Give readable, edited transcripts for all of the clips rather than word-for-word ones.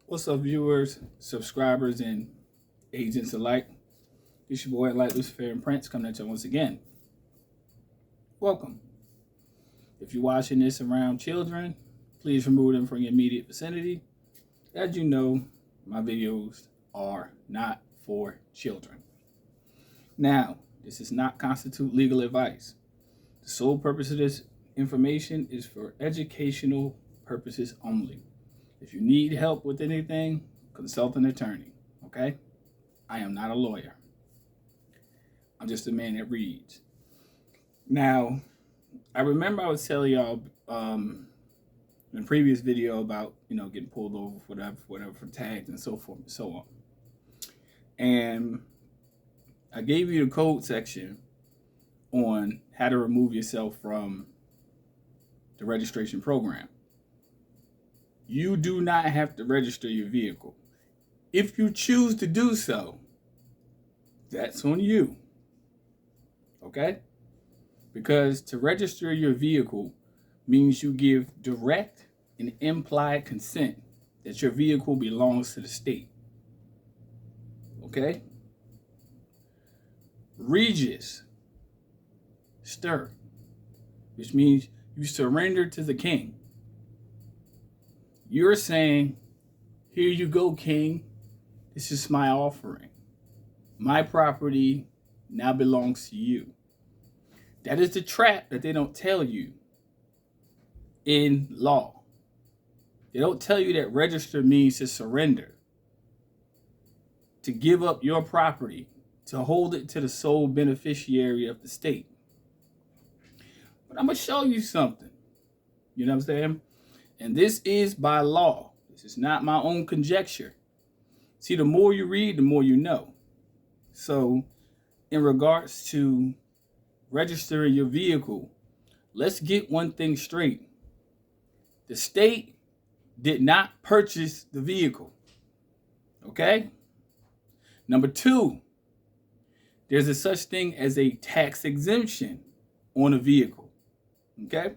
What's up, viewers, subscribers, and agents alike? It's your boy, Luciferian Prince, coming at you once again. Welcome. If you're watching this around children, please remove them from your immediate vicinity. As you know, my videos are not for children. Now, this does not constitute legal advice. The sole purpose of this information is for educational purposes only. If you need help with anything, consult an attorney, okay? I am not a lawyer. I'm just a man that reads. Now, I remember I was telling y'all in a previous video about, getting pulled over, whatever, for tags and so forth and so on. And I gave you the code section on how to remove yourself from the registration program. You do not have to register your vehicle. If you choose to do so, that's on you. Okay? Because to register your vehicle means you give direct and implied consent that your vehicle belongs to the state. Okay? Regis, stir, which means you surrender to the king. You're saying, here you go, king. This is my offering. My property now belongs to you. That is the trap that they don't tell you in law. They don't tell you that register means to surrender, to give up your property, to hold it to the sole beneficiary of the state. But I'm going to show you something. You know what I'm saying? And this is by law. This is not my own conjecture. See, the more you read, the more you know. So, in regards to registering your vehicle, let's get one thing straight. The state did not purchase the vehicle. Okay? Number two, there's a such thing as a tax exemption on a vehicle. Okay?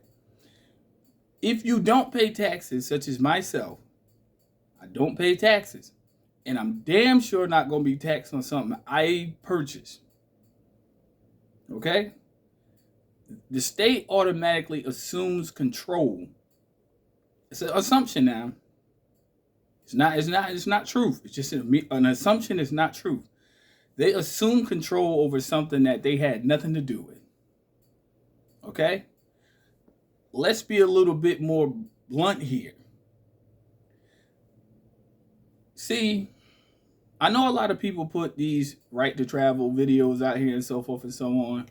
If you don't pay taxes, such as myself, I don't pay taxes, and I'm damn sure not going to be taxed on something I purchased. Okay? The state automatically assumes control. It's an assumption now. It's not truth. It's just an assumption. It's not truth. They assume control over something that they had nothing to do with. Okay? Let's be a little bit more blunt here. See, I know a lot of people put these right to travel videos out here and so forth and so on.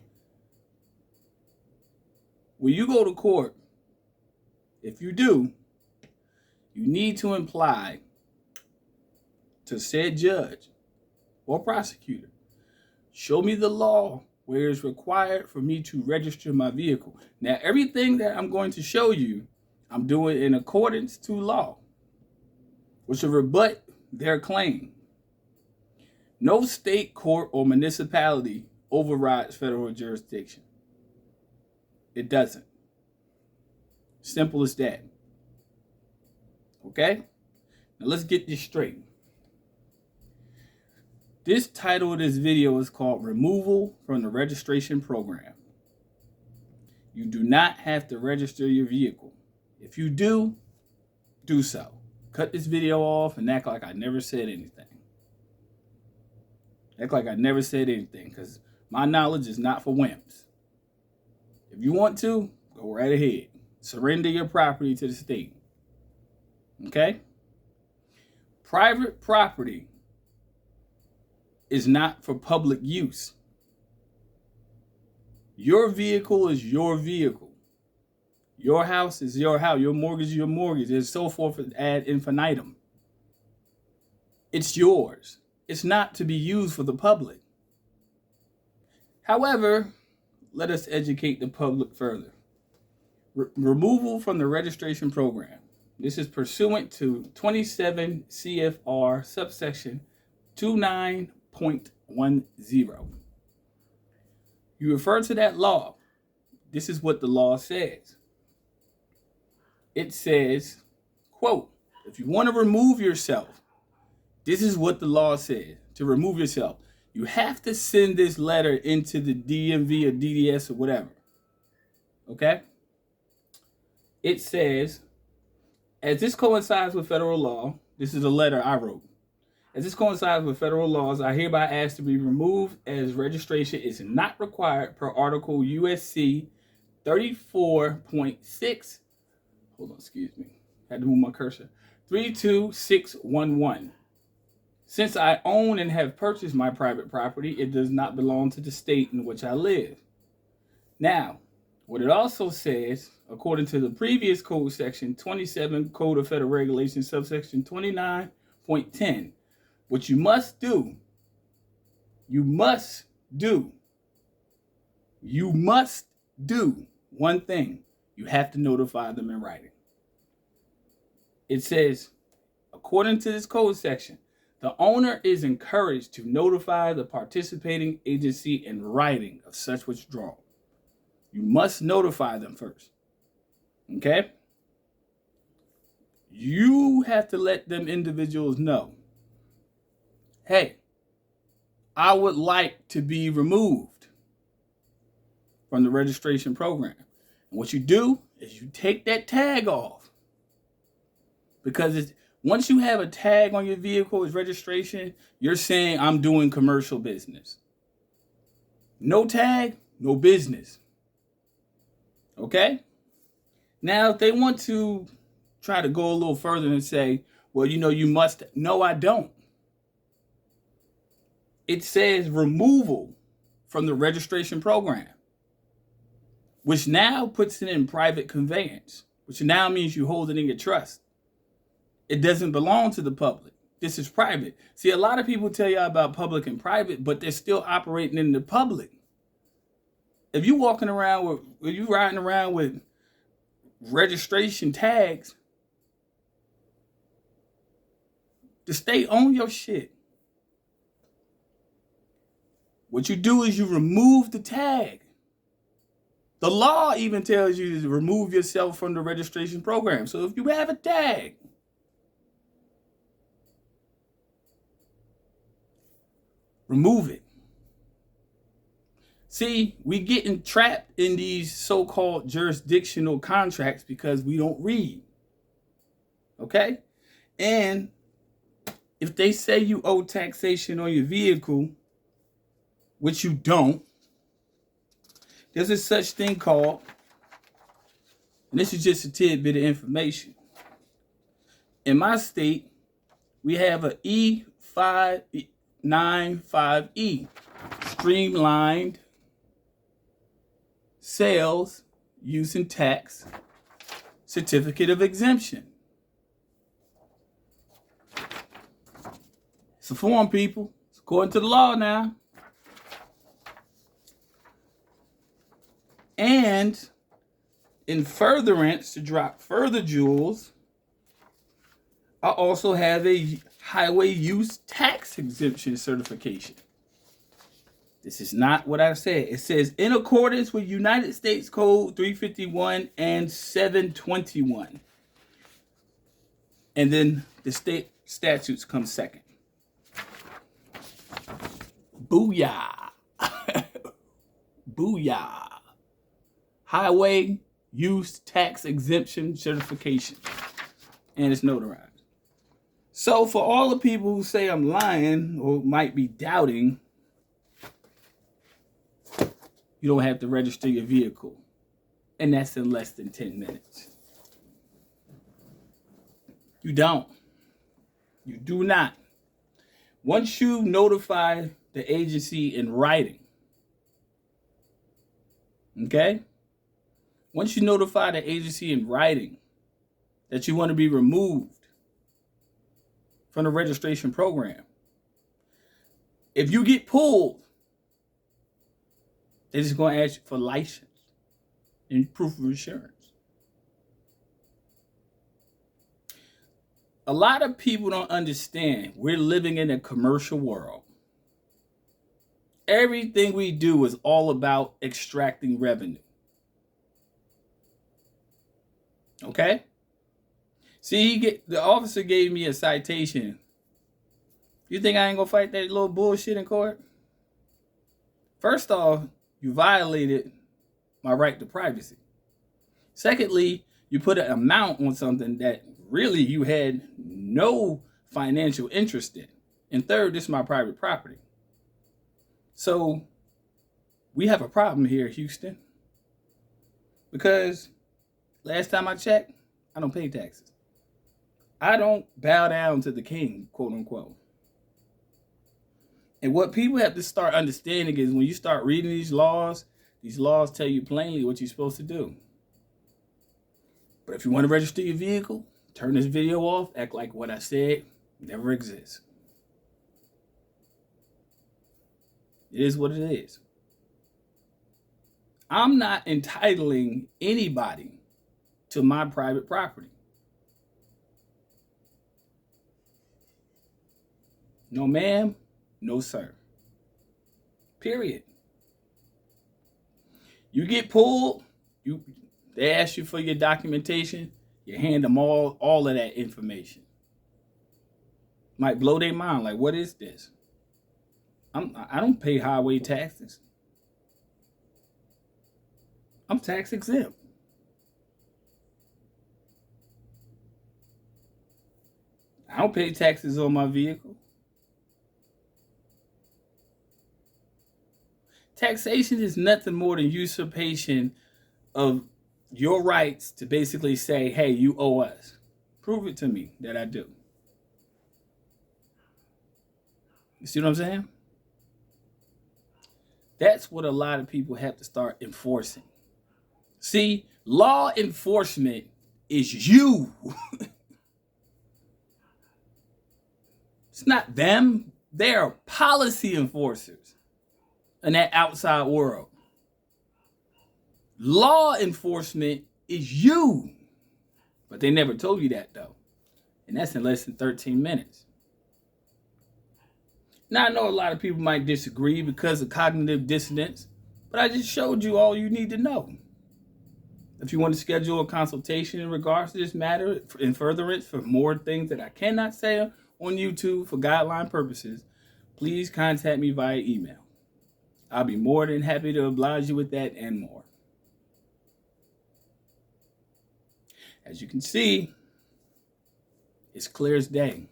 When you go to court, if you do, you need to imply to said judge or prosecutor, show me the law where it's required for me to register my vehicle. Now, everything that I'm going to show you, I'm doing in accordance to law, which will rebut their claim. No state court or municipality overrides federal jurisdiction. It doesn't. Simple as that. Okay? Now let's get this straight. This title of this video is called Removal from the Registration Program. You do not have to register your vehicle. If you do, do so. Cut this video off and act like I never said anything. Act like I never said anything, because my knowledge is not for wimps. If you want to, go right ahead. Surrender your property to the state. Okay? Private property is not for public use. Your vehicle is your vehicle. Your house is your house. Your mortgage is your mortgage, and so forth ad infinitum. It's yours. It's not to be used for the public. However, let us educate the public further. Removal from the registration program. This is pursuant to 27 CFR subsection 29.10. You refer to that law. This is what the law says. It says, quote, If you want to remove yourself, this is what the law says. To remove yourself, you have to send this letter into the DMV or DDS or whatever. Okay? It says, as this coincides with federal law, this is a letter I wrote. As this coincides with federal laws, I hereby ask to be removed as registration is not required per Article USC 34.6. Hold on, excuse me. Had to move my cursor. 32611. Since I own and have purchased my private property, it does not belong to the state in which I live. Now, what it also says, according to the previous code section 27 Code of Federal Regulations, subsection 29.10, what you must do one thing. You have to notify them in writing. It says, according to this code section, the owner is encouraged to notify the participating agency in writing of such withdrawal. You must notify them first. Okay? You have to let them individuals know, hey, I would like to be removed from the registration program. And what you do is you take that tag off. Because once you have a tag on your vehicle as registration, you're saying I'm doing commercial business. No tag, no business. Okay? Now, if they want to try to go a little further and say, well, you must. No, I don't. It says removal from the registration program, which now puts it in private conveyance, which now means you hold it in your trust. It doesn't belong to the public. This is private. See, a lot of people tell you about public and private, but they're still operating in the public. If you riding around with registration tags, the state owns your shit. What you do is you remove the tag. The law even tells you to remove yourself from the registration program. So if you have a tag, remove it. See, we getting trapped in these so-called jurisdictional contracts because we don't read. Okay? And if they say you owe taxation on your vehicle, which you don't, there's a such thing called, and this is just a tidbit of information. In my state, we have a E595E, streamlined sales use and tax certificate of exemption. It's a form, people. It's according to the law now. And in furtherance, to drop further jewels, I also have a highway use tax exemption certification. This is not what I said. It says, in accordance with United States Code 351 and 721. And then the state statutes come second. Booyah. Booyah. Highway use tax exemption certification. And it's notarized. So for all the people who say I'm lying or might be doubting, you don't have to register your vehicle. And that's in less than 10 minutes. You don't. You do not. Once you notify the agency in writing, okay? Once you notify the agency in writing that you want to be removed from the registration program, if you get pulled, they're just going to ask you for license and proof of insurance. A lot of people don't understand we're living in a commercial world. Everything we do is all about extracting revenue. Okay? See, the officer gave me a citation. You think I ain't gonna fight that little bullshit in court? First off, you violated my right to privacy. Secondly, you put an amount on something that really you had no financial interest in. And third, this is my private property. So we have a problem here, Houston. Because last time I checked, I don't pay taxes. I don't bow down to the king, quote unquote. And what people have to start understanding is when you start reading these laws tell you plainly what you're supposed to do. But if you want to register your vehicle, turn this video off, act like what I said never exists. It is what it is. I'm not entitling anybody to my private property. No ma'am, no sir. Period. You get pulled, they ask you for your documentation, you hand them all of that information. Might blow their mind, like, what is this? I don't pay highway taxes. I'm tax exempt. I don't pay taxes on my vehicle. Taxation is nothing more than usurpation of your rights to basically say, hey, you owe us. Prove it to me that I do. You see what I'm saying? That's what a lot of people have to start enforcing. See, law enforcement is you. It's not them. They are policy enforcers in that outside world. Law enforcement is you. But they never told you that, though. And that's in less than 13 minutes. Now, I know a lot of people might disagree because of cognitive dissonance, but I just showed you all you need to know. If you want to schedule a consultation in regards to this matter in furtherance for more things that I cannot say on YouTube for guideline purposes, please contact me via email. I'll be more than happy to oblige you with that and more. As you can see, it's clear as day.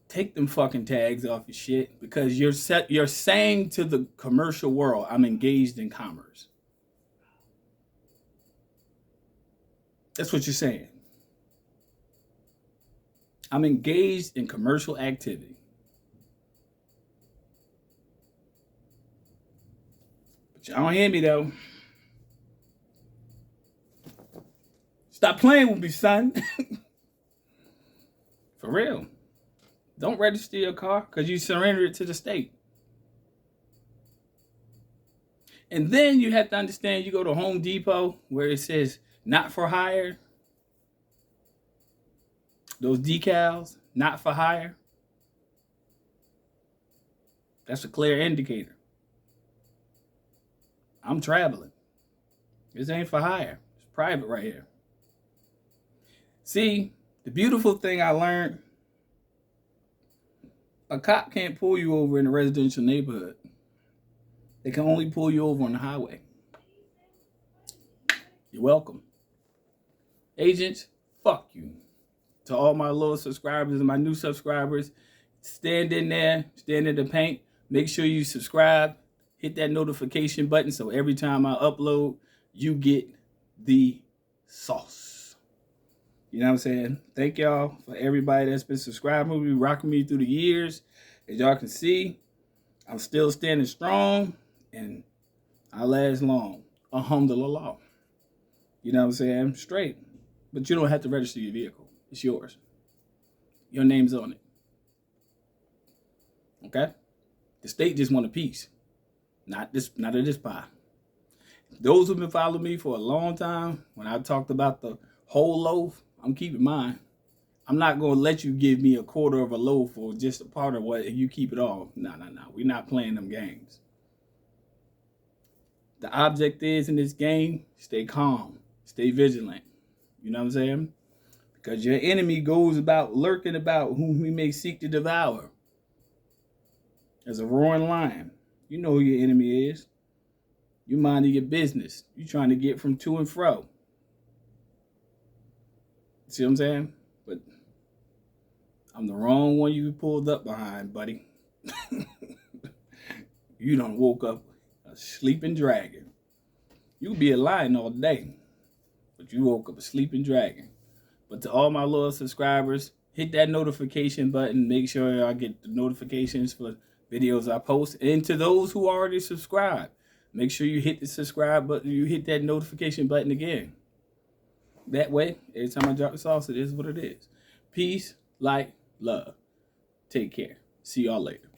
Take them fucking tags off your shit because you're saying to the commercial world, I'm engaged in commerce. That's what you're saying. I'm engaged in commercial activity. But y'all don't hear me though. Stop playing with me, son. For real. Don't register your car because you surrender it to the state. And then you have to understand, you go to Home Depot where it says not for hire. Those decals, not for hire. That's a clear indicator. I'm traveling. This ain't for hire. It's private right here. See, the beautiful thing I learned, a cop can't pull you over in a residential neighborhood. They can only pull you over on the highway. You're welcome. Agents, fuck you. To all my loyal subscribers and my new subscribers, stand in there, stand in the paint. Make sure you subscribe. Hit that notification button so every time I upload, you get the sauce. You know what I'm saying? Thank y'all for everybody that's been subscribing with me, rocking me through the years. As y'all can see, I'm still standing strong and I last long. Alhamdulillah. You know what I'm saying? Straight. But you don't have to register your vehicle. It's yours. Your name's on it. Okay? The state just want a piece. Not of this pie. Those who've been following me for a long time, when I talked about the whole loaf, I'm keeping mine. I'm not going to let you give me a quarter of a loaf or just a part of what and you keep it all. No. We're not playing them games. The object is in this game, stay calm, stay vigilant. You know what I'm saying? Because your enemy goes about lurking about whom he may seek to devour. As a roaring lion. You know who your enemy is. You minding your business. You trying to get from to and fro. See what I'm saying? But I'm the wrong one you pulled up behind, buddy. You done woke up a sleeping dragon. You could be a lion all day, but you woke up a sleeping dragon. But to all my loyal subscribers, hit that notification button. Make sure I get the notifications for videos I post. And to those who already subscribed, make sure you hit the subscribe button. You hit that notification button again. That way, every time I drop the sauce, it is what it is. Peace, light, love. Take care. See y'all later.